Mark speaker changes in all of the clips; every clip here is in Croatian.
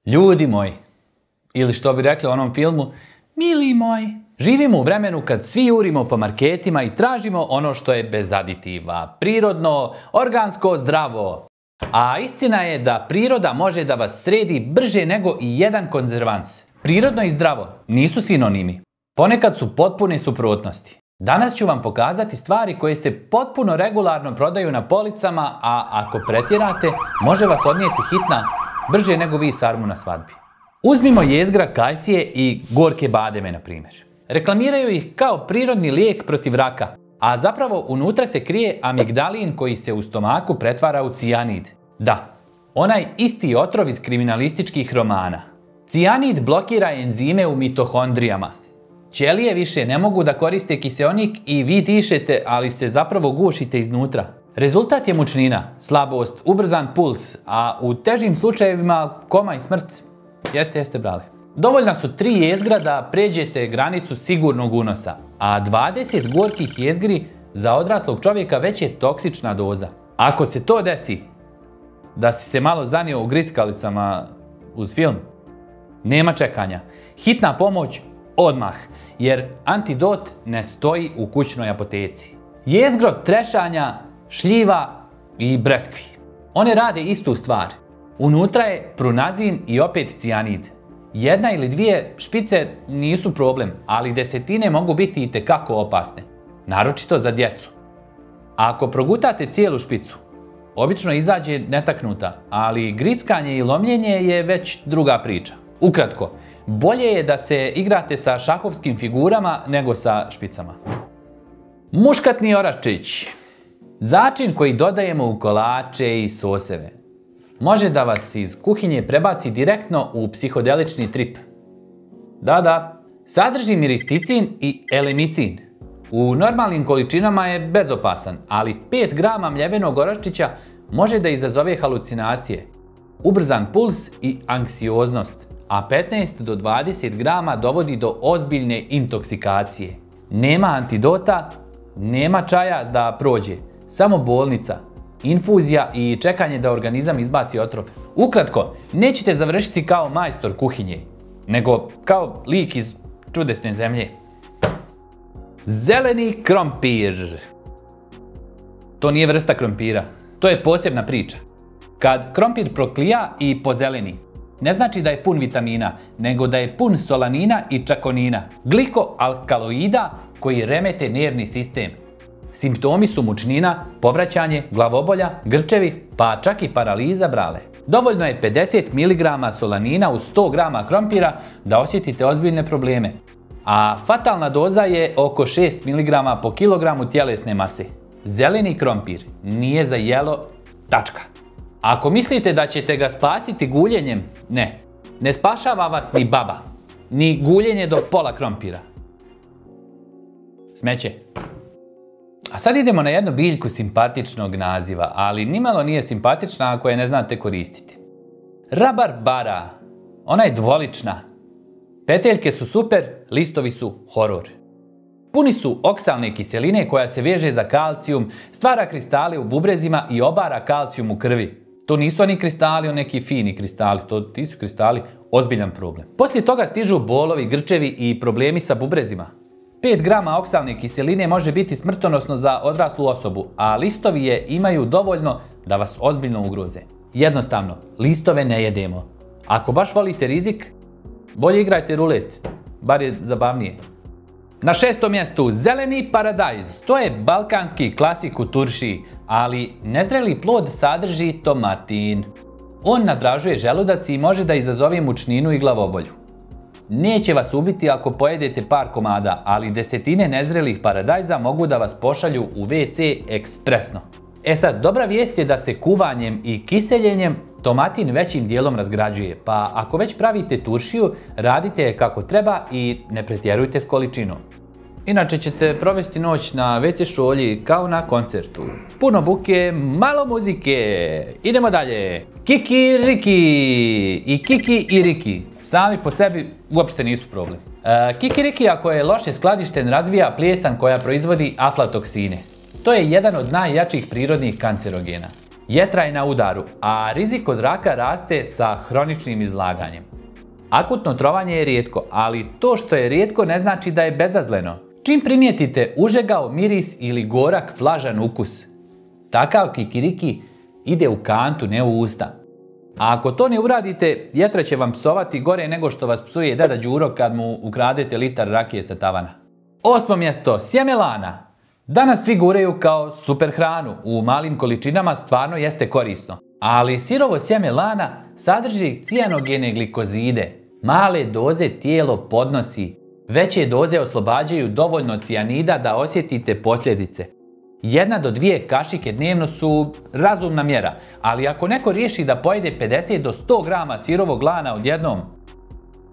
Speaker 1: Ljudi moji, ili što bi rekli u onom filmu, mili moji. Živimo u vremenu kad svi jurimo po marketima i tražimo ono što je bez aditiva, prirodno, organsko, zdravo. A istina je da priroda može da vas sredi brže nego i jedan konzervans. Prirodno i zdravo nisu sinonimi. Ponekad su potpune suprotnosti. Danas ću vam pokazati stvari koje se potpuno regularno prodaju na policama, a ako pretjerate, može vas odnijeti hitna brže nego vi sarmu na svadbi. Uzmimo jezgra, kajsije i gorke bademe, na primjer. Reklamiraju ih kao prirodni lijek protiv raka, a zapravo unutra se krije amigdalin koji se u stomaku pretvara u cijanid. Da, onaj isti otrov iz kriminalističkih romana. Cijanid blokira enzime u mitohondrijama. Ćelije više ne mogu da koriste kiseonik i vi dišete, ali se zapravo gušite iznutra. Rezultat je mučnina, slabost, ubrzan puls, a u težim slučajevima koma i smrt. Jeste brale. Dovoljna su 3 jezgra da pređete granicu sigurnog unosa, a 20 gorkih jezgri za odraslog čovjeka već je toksična doza. Ako se to desi, da si se malo zanio u grickalicama uz film, nema čekanja. Hitna pomoć odmah, jer antidot ne stoji u kućnoj apoteci. Jezgro trešanja, šljiva i breskvi. One rade istu stvar. Unutra je prunazin i opet cijanid. 1 ili 2 špice nisu problem, ali desetine mogu biti itekako opasne. Naročito za djecu. Ako progutate cijelu špicu, obično izađe netaknuta, ali grickanje i lomljenje je već druga priča. Ukratko, bolje je da se igrate sa šahovskim figurama nego sa špicama. Muškatni oraščić. Začin koji dodajemo u kolače i soseve. Može da vas iz kuhinje prebaci direktno u psihodelični trip. Da, sadrži miristicin i elemicin. U normalnim količinama je bezopasan, ali 5 grama mljevenog oraščića može da izazove halucinacije, ubrzan puls i anksioznost, a 15 do 20 grama dovodi do ozbiljne intoksikacije. Nema antidota, nema čaja da prođe, samo bolnica, infuzija i čekanje da organizam izbaci otrov. Ukratko, nećete završiti kao majstor kuhinje, nego kao lik iz čudesne zemlje. Zeleni krompir. To nije vrsta krompira, to je posebna priča. Kad krompir proklija i pozeleni, ne znači da je pun vitamina, nego da je pun solanina i čakonina, glikoalkaloida koji remete nervni sistem. Simptomi su mučnina, povraćanje, glavobolja, grčevi, pa čak i paraliza, brale. Dovoljno je 50 mg solanina u 100 g krompira da osjetite ozbiljne probleme. A fatalna doza je oko 6 mg po kilogramu tjelesne mase. Zeleni krompir nije za jelo, tačka. Ako mislite da ćete ga spasiti guljenjem, ne spašava vas ni baba, ni guljenje do pola krompira. Smeće. A sad idemo na jednu biljku simpatičnog naziva, ali nimalo nije simpatična ako je ne znate koristiti. Rabarbara. Ona je dvolična. Peteljke su super, listovi su horor. Puni su oksalne kiseline koja se veže za kalcijum, stvara kristale u bubrezima i obara kalcijum u krvi. To nisu oni kristali, neki fini kristali, ti su kristali ozbiljan problem. Poslije toga stižu bolovi, grčevi i problemi sa bubrezima. 5 grama oksalne kiseline može biti smrtonosno za odraslu osobu, a listovi je imaju dovoljno da vas ozbiljno ugroze. Jednostavno, listove ne jedemo. Ako baš volite rizik, bolje igrajte rulet, bar je zabavnije. Na 6. mjestu zeleni paradajz. To je balkanski klasik u turšiji, ali nezreli plod sadrži tomatin. On nadražuje želudac i može da izazove mučninu i glavobolju. Neće vas ubiti ako pojedete par komada, ali desetine nezrelih paradajza mogu da vas pošalju u WC ekspresno. E sad, dobra vijest je da se kuvanjem i kiseljenjem tomatin većim dijelom razgrađuje, pa ako već pravite turšiju, radite je kako treba i ne pretjerujte s količinom. Inače ćete provesti noć na WC šolji kao na koncertu. Puno buke, malo muzike. Idemo dalje. Kiki Riki i Kiki i Riki sami po sebi uopšte nisu problem. Kiki Riki, ako je loše skladišten, razvija plijesan koja proizvodi aflatoksine. To je jedan od najjačih prirodnih kancerogena. Jetra je na udaru, a rizik od raka raste sa hroničnim izlaganjem. Akutno trovanje je rijetko, ali to što je rijetko ne znači da je bezazleno. Čim primijetite užegao miris ili gorak vlažan ukus, takav kikiriki ide u kantu, ne u usta. A ako to ne uradite, jetra će vam psovati gore nego što vas psuje deda Đuro kad mu ukradete litar rakije sa tavana. 8. mjesto, sjeme lana. Danas svi guraju kao super hranu, u malim količinama stvarno jeste korisno. Ali sirovo sjeme lana sadrži cijanogene glikozide. Male doze tijelo podnosi, veće doze oslobađaju dovoljno cijanida da osjetite posljedice. 1 do 2 kašike dnevno su razumna mjera, ali ako neko riješi da pojede 50 do 100 grama sirovog lana odjednom,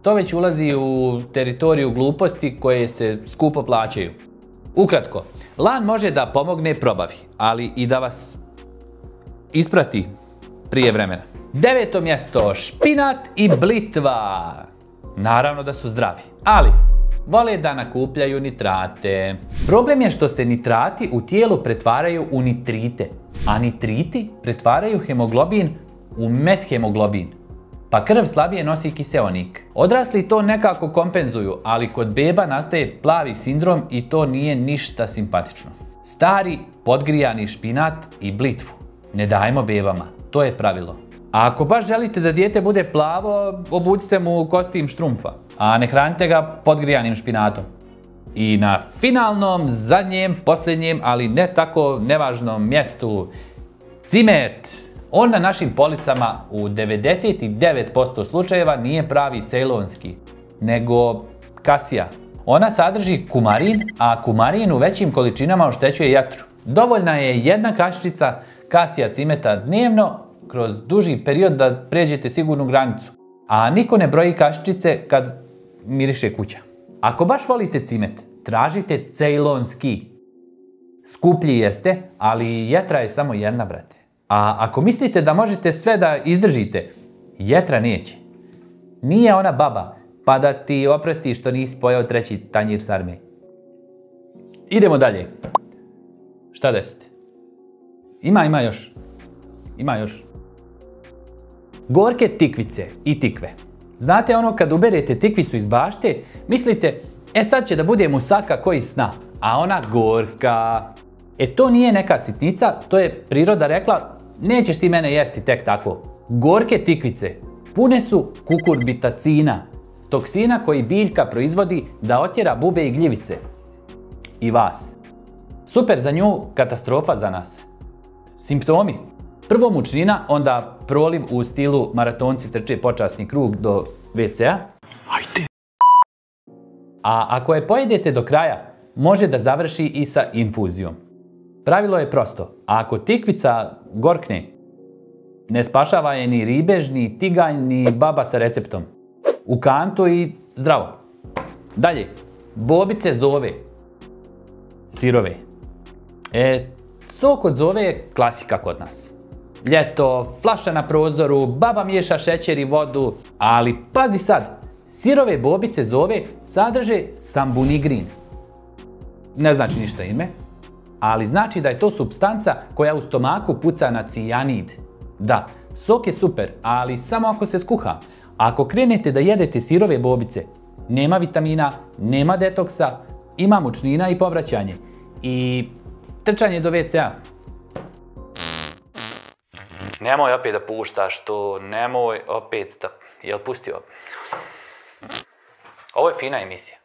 Speaker 1: to već ulazi u teritoriju gluposti koje se skupo plaćaju. Ukratko, lan može da pomogne probavi, ali i da vas isprati prije vremena. 9. mjesto, špinat i blitva. Naravno da su zdravi, ali vole da nakupljaju nitrate. Problem je što se nitrati u tijelu pretvaraju u nitrite, a nitriti pretvaraju hemoglobin u methemoglobin, pa krv slabije nosi kiseonik. Odrasli to nekako kompenzuju, ali kod beba nastaje plavi sindrom i to nije ništa simpatično. Stari, podgrijani špinat i blitvu ne dajmo bebama, to je pravilo. A ako baš želite da dijete bude plavo, obucite mu kostim štrumfa, a ne hranite ga podgrijanim špinatom. I na finalnom, zadnjem, posljednjem, ali ne tako nevažnom mjestu, cimet. On na našim policama u 99% slučajeva nije pravi cejlonski, nego kasija. Ona sadrži kumarin, a kumarin u većim količinama oštećuje jetru. Dovoljna je 1 kašičica kasija cimeta dnevno kroz duži period da pređete sigurnu granicu. A niko ne broji kašičice kad miriše kuća. Ako baš volite cimet, tražite cejlonski. Skuplji jeste, ali jetra je samo jedna, brate. A ako mislite da možete sve da izdržite, jetra neće. Nije ona baba, pa da ti oprosti što nisi pojeo 3. tanjir sarme. Idemo dalje. Šta desite? Ima još. Ima još. Gorke tikvice i tikve. Znate ono kad uberete tikvicu iz bašte, mislite, sad će da bude musaka ko iz sna, a ona gorka. To nije neka sitnica, to je priroda rekla, nećeš ti mene jesti tek tako. Gorke tikvice pune su kukurbitacina, toksina koji biljka proizvodi da otjera bube i gljivice. I vas. Super za nju, katastrofa za nas. Simptomi. Prvo mučnina, onda proliv u stilu maratonci trče počasni krug do WC-a. A ako je pojedete do kraja, može da završi i sa infuzijom. Pravilo je prosto, a ako tikvica gorkne, ne spašava je ni ribež, ni tiganj, ni baba sa receptom. U kantu i zdravo. Dalje, bobice zove. Sirove. Sok od zove je klasika kod nas. Ljeto, flaša na prozoru, baba miješa šećer i vodu, ali pazi sad, sirove bobice zove sadrže sambunigrin. Ne znači ništa ime, ali znači da je to supstanca koja u stomaku puca na cijanid. Da, sok je super, ali samo ako se skuha. Ako krenete da jedete sirove bobice, nema vitamina, nema detoksa, ima mučnina i povraćanje. I trčanje do WC-a. Nemoj opet da puštaš to, nemoj opet da... Jel pustio? Ovo je fina emisija.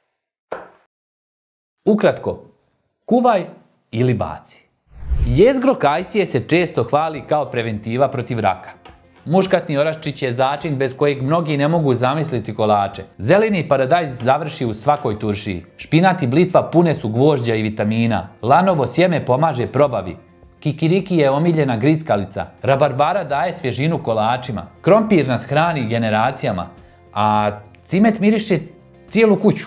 Speaker 1: Ukratko, kuvaj ili baci. Jezgro kajsije se često hvali kao preventiva protiv raka. Muškatni oraščić je začin bez kojeg mnogi ne mogu zamisliti kolače. Zeleni paradajz završi u svakoj turšiji. Špinat i blitva pune su gvožđa i vitamina. Lanovo sjeme pomaže probavi. Kikiriki je omiljena grickalica. Rabarbara daje svježinu kolačima. Krompir nas hrani generacijama. A cimet miriše cijelu kuću.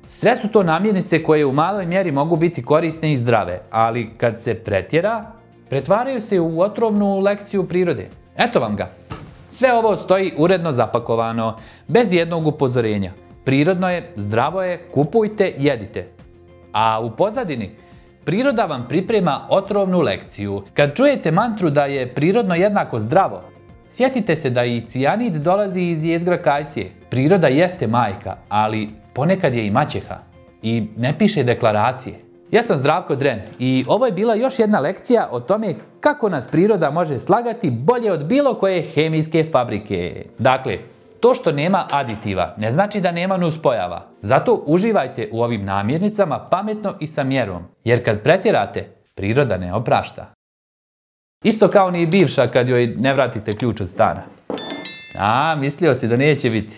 Speaker 1: Sve su to namirnice koje u maloj mjeri mogu biti korisne i zdrave, ali kad se pretjera, pretvaraju se u otrovnu lekciju prirode. Eto vam ga. Sve ovo stoji uredno zapakovano, bez jednog upozorenja. Prirodno je, zdravo je, kupujte, jedite. A u pozadini Priroda vam priprema otrovnu lekciju. Kad čujete mantru da je prirodno jednako zdravo, sjetite se da i cijanid dolazi iz jezgra kajsije. Priroda jeste majka, ali ponekad je i maćeha. I ne piše deklaracije. Ja sam Zdravko Dren i ovo je bila još jedna lekcija o tome kako nas priroda može slagati bolje od bilo koje hemijske fabrike. Dakle, to što nema aditiva ne znači da nema nuspojava. Zato uživajte u ovim namirnicama pametno i sa mjerom, jer kad pretjerate, priroda ne oprašta. Isto kao ni bivša kad joj ne vratite ključ od stana. Mislio si da neće biti.